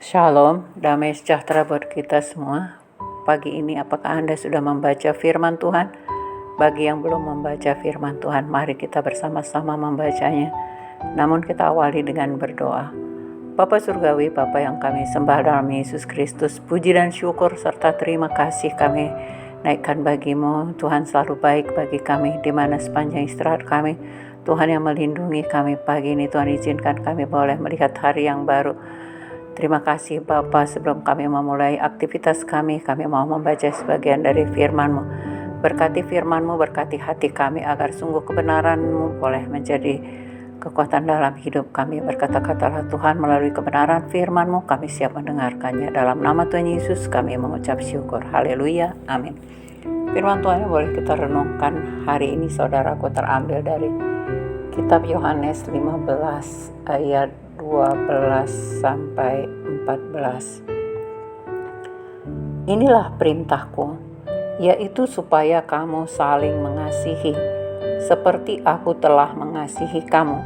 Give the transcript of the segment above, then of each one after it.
Shalom, damai sejahtera buat kita semua. Pagi ini apakah Anda sudah membaca firman Tuhan? Bagi yang belum membaca firman Tuhan, mari kita bersama-sama membacanya. Namun kita awali dengan berdoa. Bapa Surgawi, Bapa yang kami sembah dalam Yesus Kristus, puji dan syukur serta terima kasih kami naikkan bagimu. Tuhan selalu baik bagi kami, di mana sepanjang istirahat kami, Tuhan yang melindungi kami pagi ini. Tuhan izinkan kami boleh melihat hari yang baru. Terima kasih Bapa, sebelum kami memulai aktivitas kami mau membaca sebagian dari firman-Mu. Berkati firman-Mu, berkati hati kami agar sungguh kebenaran-Mu boleh menjadi kekuatan dalam hidup kami. Berkata-katalah Tuhan melalui kebenaran firman-Mu, kami siap mendengarkannya. Dalam nama Tuhan Yesus kami mengucap syukur. Haleluya, amin. Firman Tuhan yang boleh kita renungkan hari ini saudaraku terambil dari Kitab Yohanes 15 ayat 12 sampai 14. Inilah perintahku, yaitu supaya kamu saling mengasihi, seperti aku telah mengasihi kamu.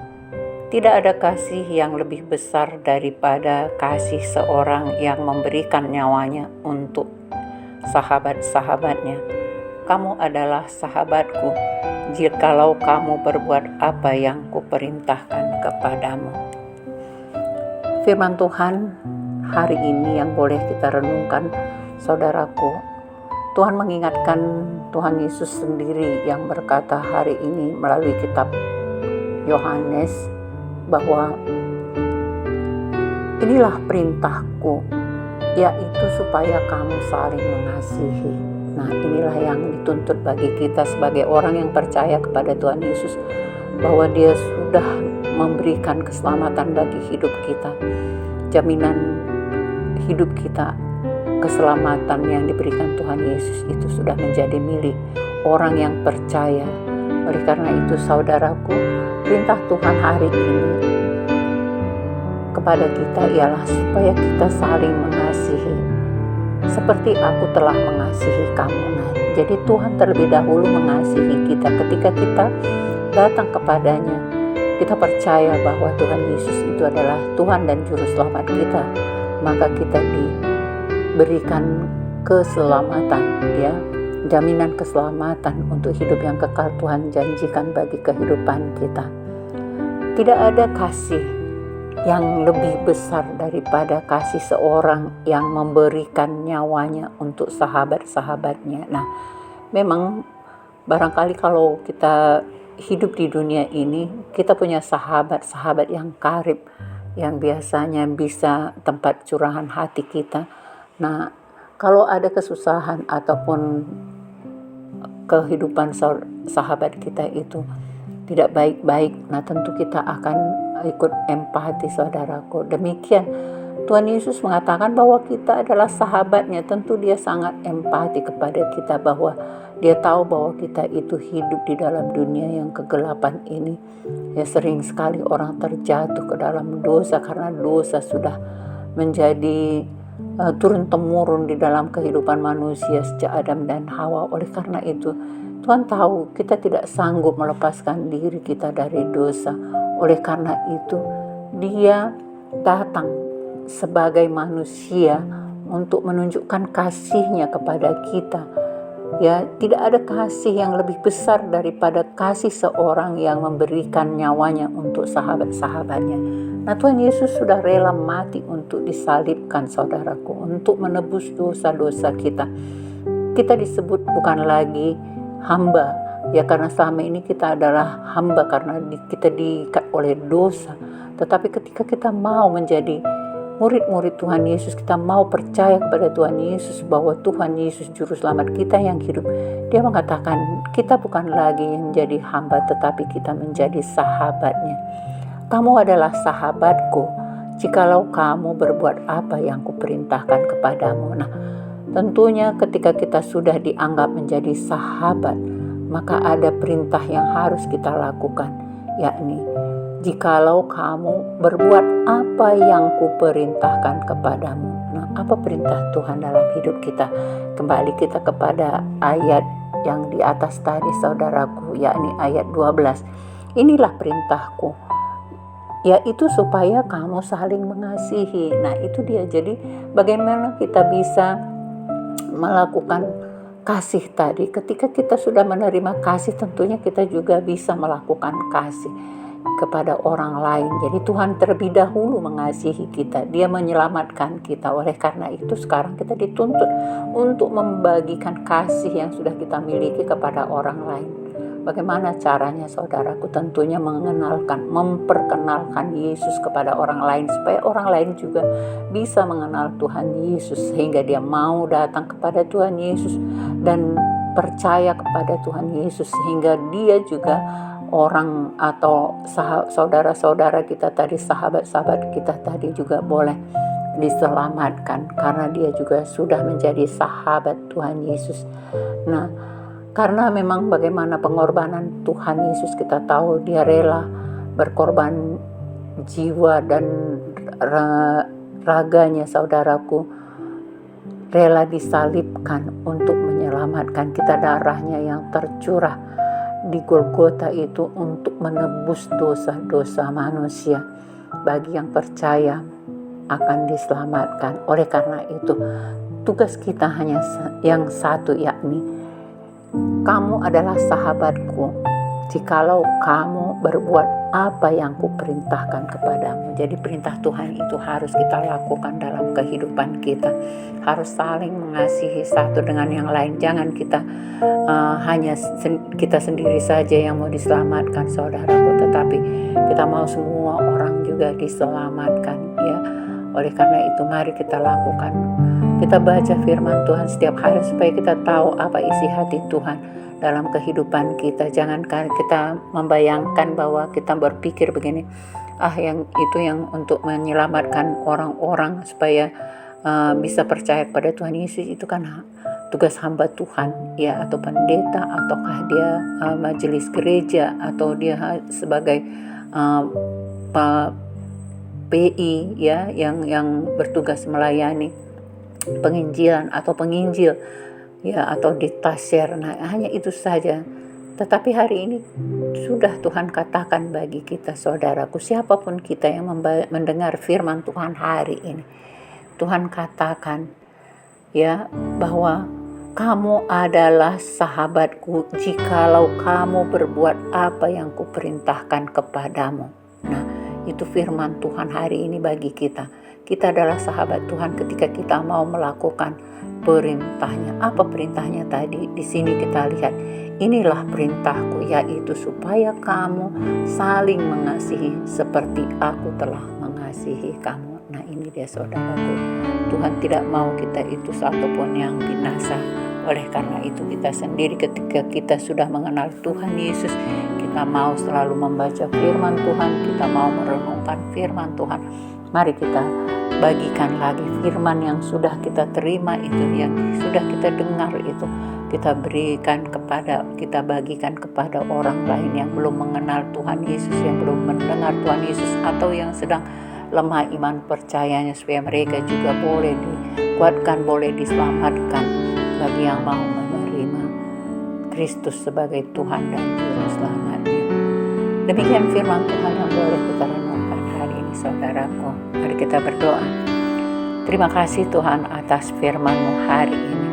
Tidak ada kasih yang lebih besar daripada kasih seorang yang memberikan nyawanya untuk sahabat-sahabatnya. Kamu adalah sahabatku, jikalau kamu berbuat apa yang kuperintahkan kepadamu. Firman Tuhan hari ini yang boleh kita renungkan, saudaraku. Tuhan mengingatkan Tuhan Yesus sendiri yang berkata hari ini melalui kitab Yohanes bahwa inilah perintahku, yaitu supaya kamu saling mengasihi. Nah, inilah yang dituntut bagi kita sebagai orang yang percaya kepada Tuhan Yesus, bahwa Dia sudah memberikan keselamatan bagi hidup kita. Jaminan hidup kita, keselamatan yang diberikan Tuhan Yesus itu sudah menjadi milik orang yang percaya. Oleh karena itu saudaraku, perintah Tuhan hari ini kepada kita ialah supaya kita saling mengasihi, seperti aku telah mengasihi kamu. Nah, jadi Tuhan terlebih dahulu mengasihi kita. Ketika kita datang kepadanya, kita percaya bahwa Tuhan Yesus itu adalah Tuhan dan Juru Selamat kita, maka kita diberikan keselamatan, ya, jaminan keselamatan untuk hidup yang kekal Tuhan janjikan bagi kehidupan kita. Tidak ada kasih yang lebih besar daripada kasih seorang yang memberikan nyawanya untuk sahabat-sahabatnya. Nah, memang barangkali kalau kita hidup di dunia ini, kita punya sahabat-sahabat yang karib, yang biasanya bisa tempat curahan hati kita. Nah, kalau ada kesusahan ataupun kehidupan sahabat kita itu tidak baik-baik, nah tentu kita akan ikut empati, saudaraku. Demikian Tuhan Yesus mengatakan bahwa kita adalah sahabatnya. Tentu Dia sangat empati kepada kita, bahwa Dia tahu bahwa kita itu hidup di dalam dunia yang kegelapan ini. Ya, sering sekali orang terjatuh ke dalam dosa karena dosa sudah menjadi turun-temurun di dalam kehidupan manusia sejak Adam dan Hawa. Oleh karena itu Tuhan tahu kita tidak sanggup melepaskan diri kita dari dosa. Oleh karena itu Dia datang sebagai manusia untuk menunjukkan kasih-Nya kepada kita. Ya, tidak ada kasih yang lebih besar daripada kasih seorang yang memberikan nyawanya untuk sahabat-sahabatnya. Nah, Tuhan Yesus sudah rela mati untuk disalibkan, saudaraku, untuk menebus dosa-dosa kita. Kita disebut bukan lagi hamba, ya, karena selama ini kita adalah hamba karena kita diikat oleh dosa. Tetapi ketika kita mau menjadi murid-murid Tuhan Yesus, kita mau percaya kepada Tuhan Yesus bahwa Tuhan Yesus Juru Selamat kita yang hidup, Dia mengatakan kita bukan lagi yang menjadi hamba, tetapi kita menjadi sahabatnya. Kamu adalah sahabatku jikalau kamu berbuat apa yang kuperintahkan kepadamu. Nah, tentunya ketika kita sudah dianggap menjadi sahabat, maka ada perintah yang harus kita lakukan, yakni jikalau kamu berbuat apa yang kuperintahkan kepadamu. Nah, apa perintah Tuhan dalam hidup kita? Kembali kita kepada ayat yang di atas tadi, saudaraku, yakni ayat 12. Inilah perintahku, yaitu supaya kamu saling mengasihi. Nah itu dia, jadi bagaimana kita bisa melakukan kasih tadi. Ketika kita sudah menerima kasih, tentunya kita juga bisa melakukan kasih kepada orang lain. Jadi Tuhan terlebih dahulu mengasihi kita, Dia menyelamatkan kita. Oleh karena itu sekarang kita dituntut untuk membagikan kasih yang sudah kita miliki kepada orang lain. Bagaimana caranya, saudaraku? Tentunya memperkenalkan Yesus kepada orang lain, supaya orang lain juga bisa mengenal Tuhan Yesus, sehingga dia mau datang kepada Tuhan Yesus dan percaya kepada Tuhan Yesus, sehingga dia juga orang atau saudara-saudara kita tadi, sahabat-sahabat kita tadi juga boleh diselamatkan, karena dia juga sudah menjadi sahabat Tuhan Yesus. Nah, karena memang bagaimana pengorbanan Tuhan Yesus, kita tahu Dia rela berkorban jiwa dan raganya, saudaraku, rela disalibkan untuk menyelamatkan kita. Darahnya yang tercurah di Golgota itu untuk menebus dosa-dosa manusia. Bagi yang percaya akan diselamatkan. Oleh karena itu tugas kita hanya yang satu, yakni kamu adalah sahabatku jikalau kamu berbuat apa yang kuperintahkan kepadamu. Jadi perintah Tuhan itu harus kita lakukan dalam kehidupan kita. Harus saling mengasihi satu dengan yang lain. Jangan kita hanya kita sendiri saja yang mau diselamatkan, saudaraku, tetapi kita mau semua orang juga diselamatkan, ya. Oleh karena itu mari kita lakukan. Kita baca firman Tuhan setiap hari supaya kita tahu apa isi hati Tuhan dalam kehidupan kita. Jangan kita membayangkan bahwa kita berpikir begini, yang itu yang untuk menyelamatkan orang-orang supaya bisa percaya kepada Tuhan Yesus, itu kan tugas hamba Tuhan, ya, atau pendeta, ataukah dia majelis gereja, atau dia sebagai PI, ya, yang bertugas melayani penginjilan atau penginjil, ya, atau ditasyer. Nah, hanya itu saja. Tetapi hari ini sudah Tuhan katakan bagi kita, saudaraku, siapapun kita yang mendengar firman Tuhan hari ini, Tuhan katakan, ya, bahwa kamu adalah sahabatku jikalau kamu berbuat apa yang kuperintahkan kepadamu. Nah, itu firman Tuhan hari ini bagi kita. Kita adalah sahabat Tuhan ketika kita mau melakukan perintahnya. Apa perintahnya tadi? Di sini kita lihat, inilah perintahku, yaitu supaya kamu saling mengasihi seperti aku telah mengasihi kamu. Nah, ini dia, saudaraku. Tuhan tidak mau kita itu satupun yang binasa. Oleh karena itu kita sendiri ketika kita sudah mengenal Tuhan Yesus, kita mau selalu membaca firman Tuhan, kita mau merenungkan firman Tuhan. Mari kita bagikan lagi firman yang sudah kita terima itu, yang sudah kita dengar itu, kita bagikan kepada orang lain yang belum mengenal Tuhan Yesus, yang belum mendengar Tuhan Yesus, atau yang sedang lemah iman percayanya, supaya mereka juga boleh dikuatkan, boleh diselamatkan, bagi yang mau menerima Kristus sebagai Tuhan dan Juru Selamatnya. Demikian firman Tuhan yang boleh kita renungkan hari ini, saudaraku. Mari kita berdoa. Terima kasih Tuhan atas firman-Mu hari ini.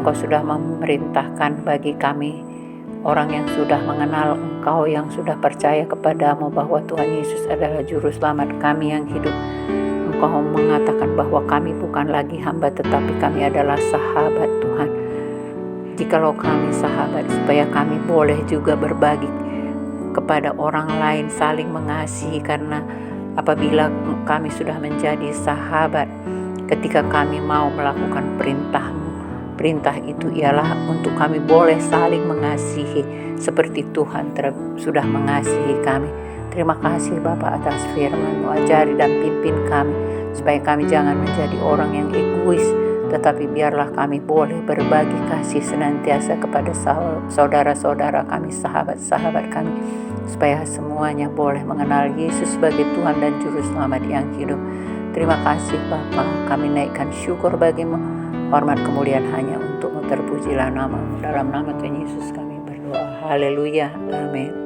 Engkau sudah memerintahkan bagi kami, orang yang sudah mengenal Engkau, yang sudah percaya kepadamu, bahwa Tuhan Yesus adalah Juru Selamat kami yang hidup. Engkau mengatakan bahwa kami bukan lagi hamba, tetapi kami adalah sahabat Tuhan. Jikalau kami sahabat, supaya kami boleh juga berbagi kepada orang lain, saling mengasihi, karena apabila kami sudah menjadi sahabat, ketika kami mau melakukan perintah-Mu, perintah itu ialah untuk kami boleh saling mengasihi seperti Tuhan sudah mengasihi kami. Terima kasih Bapa atas firman-Mu. Ajari dan pimpin kami supaya kami jangan menjadi orang yang egois, tetapi biarlah kami boleh berbagi kasih senantiasa kepada saudara-saudara kami, sahabat-sahabat kami, supaya semuanya boleh mengenal Yesus sebagai Tuhan dan Juru Selamat yang hidup. Terima kasih Bapa, kami naikkan syukur bagi-Mu, hormat kemuliaan hanya untuk-Mu. Terpujilah nama-Mu. Dalam nama Tuhan Yesus kami berdoa. Haleluya, amin.